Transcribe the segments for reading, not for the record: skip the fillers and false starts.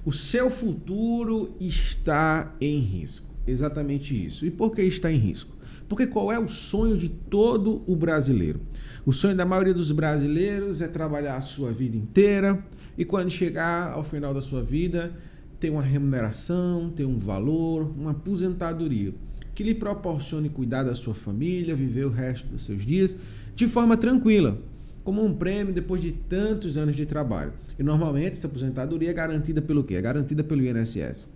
O seu futuro está em risco. Exatamente isso. E por que está em risco? Porque qual é o sonho de todo o brasileiro? O sonho da maioria dos brasileiros é trabalhar a sua vida inteira e quando chegar ao final da sua vida, ter uma remuneração, ter um valor, uma aposentadoria que lhe proporcione cuidar da sua família, viver o resto dos seus dias de forma tranquila, como um prêmio depois de tantos anos de trabalho. E normalmente essa aposentadoria é garantida pelo quê? É garantida pelo INSS.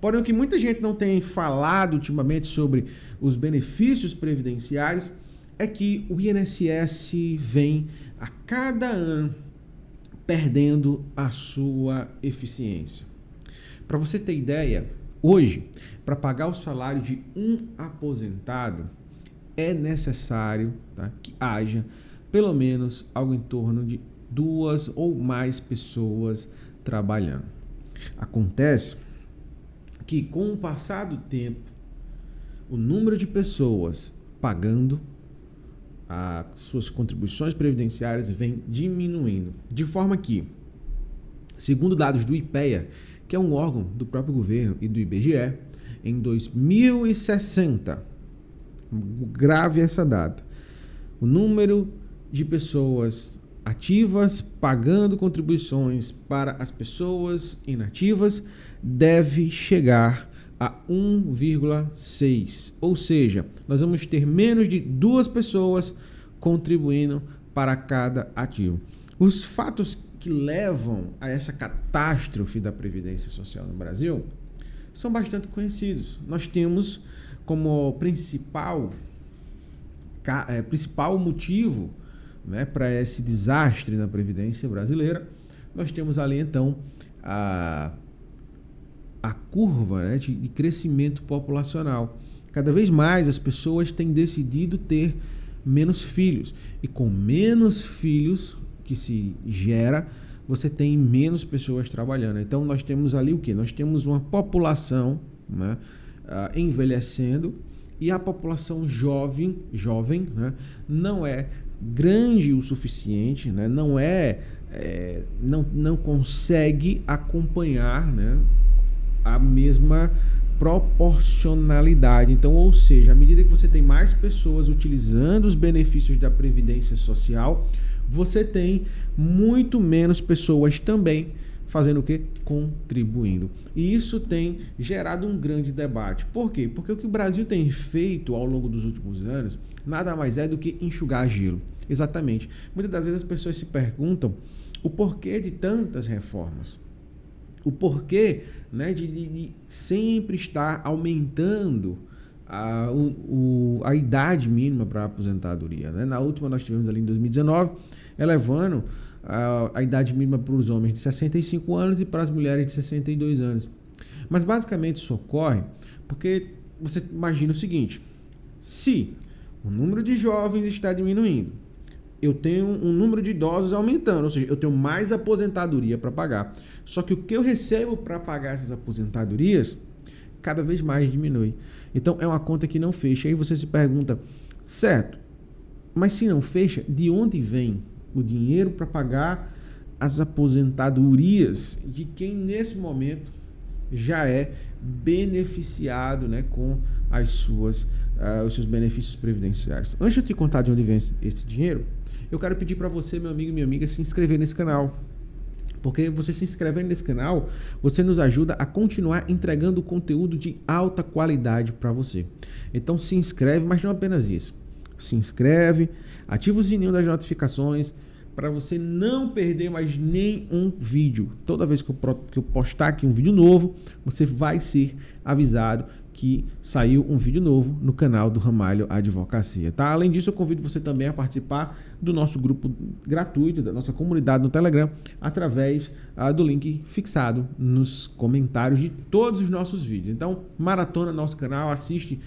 Porém, o que muita gente não tem falado ultimamente sobre os benefícios previdenciários é que o INSS vem a cada ano perdendo a sua eficiência. Para você ter ideia, hoje, para pagar o salário de um aposentado, é necessário, tá, que haja pelo menos algo em torno de 2 ou mais pessoas trabalhando. Acontece que com o passar do tempo, o número de pessoas pagando as suas contribuições previdenciárias vem diminuindo, de forma que, segundo dados do IPEA, que é um órgão do próprio governo e do IBGE, em 2060, grave essa data, o número de pessoas ativas pagando contribuições para as pessoas inativas deve chegar a 1,6. Ou seja, nós vamos ter menos de 2 pessoas contribuindo para cada ativo. Os fatos que levam a essa catástrofe da Previdência Social no Brasil são bastante conhecidos. Nós temos como principal motivo, né, para esse desastre na Previdência brasileira, nós temos ali então a curva, né, de crescimento populacional. Cada vez mais as pessoas têm decidido ter menos filhos. E com menos filhos que se gera, você tem menos pessoas trabalhando. Então nós temos ali o quê? Nós temos uma população, né, envelhecendo, e a população jovem, né, não é grande o suficiente, né, não consegue acompanhar, né, a mesma proporcionalidade. Então, ou seja, à medida que você tem mais pessoas utilizando os benefícios da Previdência Social, você tem muito menos pessoas também fazendo o quê? Contribuindo. E isso tem gerado um grande debate. Por quê? Porque o que o Brasil tem feito ao longo dos últimos anos nada mais é do que enxugar gelo. Exatamente. Muitas das vezes as pessoas se perguntam o porquê de tantas reformas. O porquê, né, de sempre estar aumentando a idade mínima para a aposentadoria, né? Na última nós tivemos ali em 2019, elevando a idade mínima para os homens de 65 anos e para as mulheres de 62 anos. Mas basicamente isso ocorre porque você imagina o seguinte: se o número de jovens está diminuindo, eu tenho um número de idosos aumentando, ou seja, eu tenho mais aposentadoria para pagar. Só que o que eu recebo para pagar essas aposentadorias cada vez mais diminui. Então é uma conta que não fecha. Aí você se pergunta, certo, mas se não fecha, de onde vem o dinheiro para pagar as aposentadorias de quem nesse momento já é beneficiado, né, com os seus benefícios previdenciários? Antes de eu te contar de onde vem esse dinheiro, eu quero pedir para você, meu amigo e minha amiga, se inscrever nesse canal. Porque você se inscrevendo nesse canal, você nos ajuda a continuar entregando conteúdo de alta qualidade para você. Então se inscreve, mas não apenas isso. Se inscreve, ativa o sininho das notificações para você não perder mais nenhum vídeo. Toda vez que eu postar aqui um vídeo novo, você vai ser avisado que saiu um vídeo novo no canal do Ramalho Advocacia, tá? Além disso, eu convido você também a participar do nosso grupo gratuito, da nossa comunidade no Telegram, através do link fixado nos comentários de todos os nossos vídeos. Então, maratona nosso canal, assiste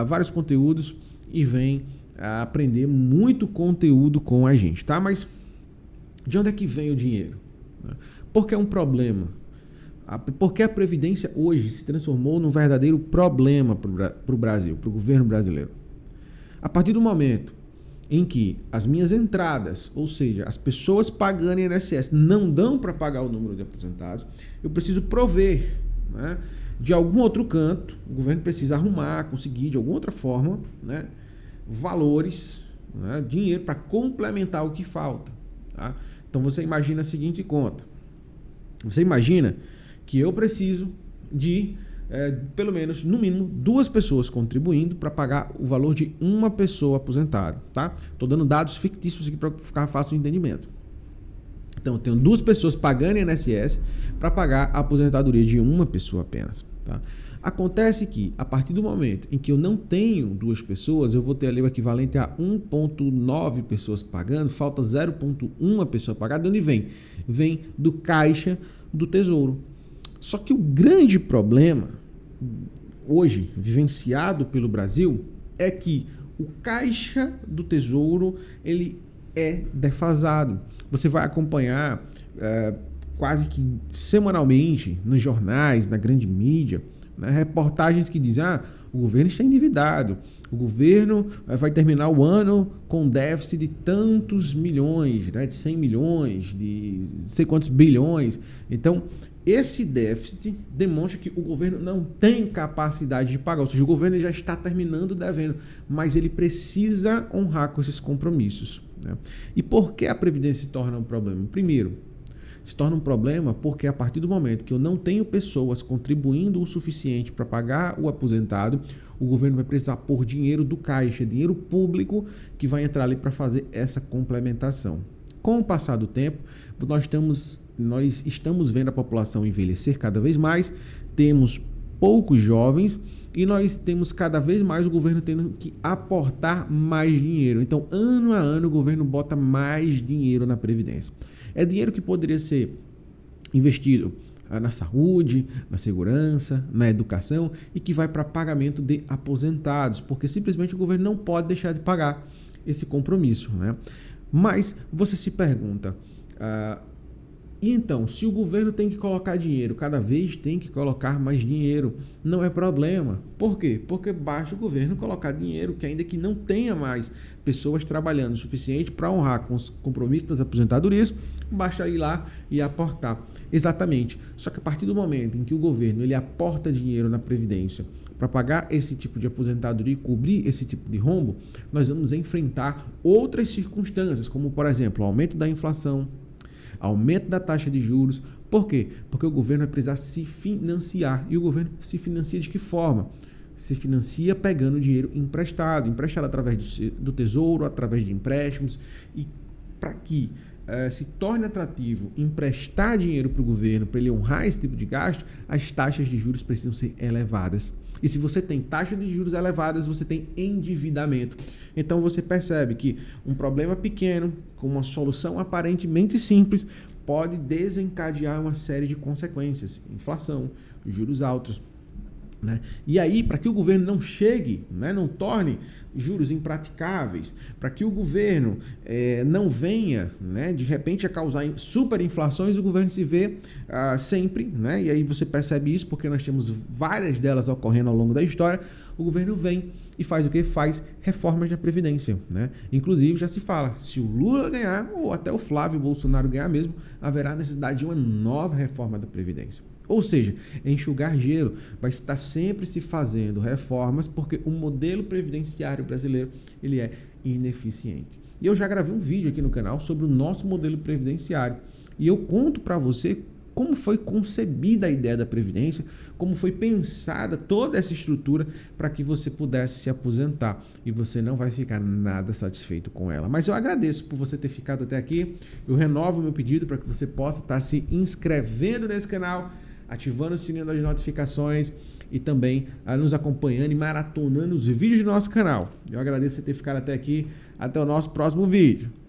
vários conteúdos e vem aprender muito conteúdo com a gente, tá? Mas de onde é que vem o dinheiro? Porque é um problema. Porque a Previdência hoje se transformou num verdadeiro problema para o Brasil, para o governo brasileiro. A partir do momento em que as minhas entradas, ou seja, as pessoas pagando INSS não dão para pagar o número de aposentados, eu preciso prover, né, de algum outro canto, o governo precisa arrumar, conseguir de alguma outra forma, né, valores, né, dinheiro para complementar o que falta. Tá? Então você imagina a seguinte conta. Você imagina que eu preciso de pelo menos, no mínimo, 2 pessoas contribuindo para pagar o valor de uma pessoa aposentada. Tá? Estou dando dados fictícios aqui para ficar fácil o entendimento. Então, eu tenho 2 pessoas pagando INSS para pagar a aposentadoria de uma pessoa apenas. Tá? Acontece que, a partir do momento em que eu não tenho 2 pessoas, eu vou ter ali o equivalente a 1,9 pessoas pagando, falta 0,1 pessoa pagada. De onde vem? Vem do caixa do Tesouro. Só que o grande problema, hoje, vivenciado pelo Brasil, é que o caixa do Tesouro ele é defasado. Você vai acompanhar quase que semanalmente nos jornais, na grande mídia, né, reportagens que dizem: o governo está endividado, o governo vai terminar o ano com déficit de tantos milhões, né, de 100 milhões, de não sei quantos bilhões. Então, esse déficit demonstra que o governo não tem capacidade de pagar, ou seja, o governo já está terminando devendo, mas ele precisa honrar com esses compromissos. Né? E por que a Previdência se torna um problema? Primeiro, se torna um problema porque a partir do momento que eu não tenho pessoas contribuindo o suficiente para pagar o aposentado, o governo vai precisar pôr dinheiro do caixa, dinheiro público que vai entrar ali para fazer essa complementação. Com o passar do tempo, nós estamos vendo a população envelhecer cada vez mais, temos poucos jovens e nós temos cada vez mais o governo tendo que aportar mais dinheiro. Então, ano a ano, o governo bota mais dinheiro na Previdência. É dinheiro que poderia ser investido na saúde, na segurança, na educação e que vai para pagamento de aposentados, porque simplesmente o governo não pode deixar de pagar esse compromisso. Né? Mas você se pergunta... E então, se o governo tem que colocar dinheiro, cada vez tem que colocar mais dinheiro, não é problema. Por quê? Porque basta o governo colocar dinheiro, que ainda que não tenha mais pessoas trabalhando o suficiente para honrar com os compromissos das aposentadorias, basta ir lá e aportar. Exatamente. Só que a partir do momento em que o governo ele aporta dinheiro na Previdência para pagar esse tipo de aposentadoria e cobrir esse tipo de rombo, nós vamos enfrentar outras circunstâncias, como, por exemplo, o aumento da inflação, aumento da taxa de juros. Por quê? Porque o governo vai precisar se financiar. E o governo se financia de que forma? Se financia pegando dinheiro emprestado através do Tesouro, através de empréstimos. E para que se torne atrativo emprestar dinheiro para o governo, para ele honrar esse tipo de gasto, as taxas de juros precisam ser elevadas. E se você tem taxas de juros elevadas, você tem endividamento. Então você percebe que um problema pequeno, com uma solução aparentemente simples, pode desencadear uma série de consequências. Inflação, juros altos. Né? E aí, para que o governo não chegue, né, não torne juros impraticáveis, para que o governo não venha, né, de repente a causar superinflações, o governo se vê sempre, né, e aí você percebe isso porque nós temos várias delas ocorrendo ao longo da história, o governo vem e faz o quê? Faz reformas na Previdência. Né? Inclusive já se fala, se o Lula ganhar, ou até o Flávio Bolsonaro ganhar mesmo, haverá necessidade de uma nova reforma da Previdência. Ou seja, enxugar gelo, vai estar sempre se fazendo reformas porque o modelo previdenciário brasileiro ele é ineficiente. E eu já gravei um vídeo aqui no canal sobre o nosso modelo previdenciário e eu conto para você como foi concebida a ideia da Previdência, como foi pensada toda essa estrutura para que você pudesse se aposentar e você não vai ficar nada satisfeito com ela. Mas eu agradeço por você ter ficado até aqui, eu renovo o meu pedido para que você possa estar se inscrevendo nesse canal, ativando o sininho das notificações e também nos acompanhando e maratonando os vídeos do nosso canal. Eu agradeço por ter ficado até aqui. Até o nosso próximo vídeo.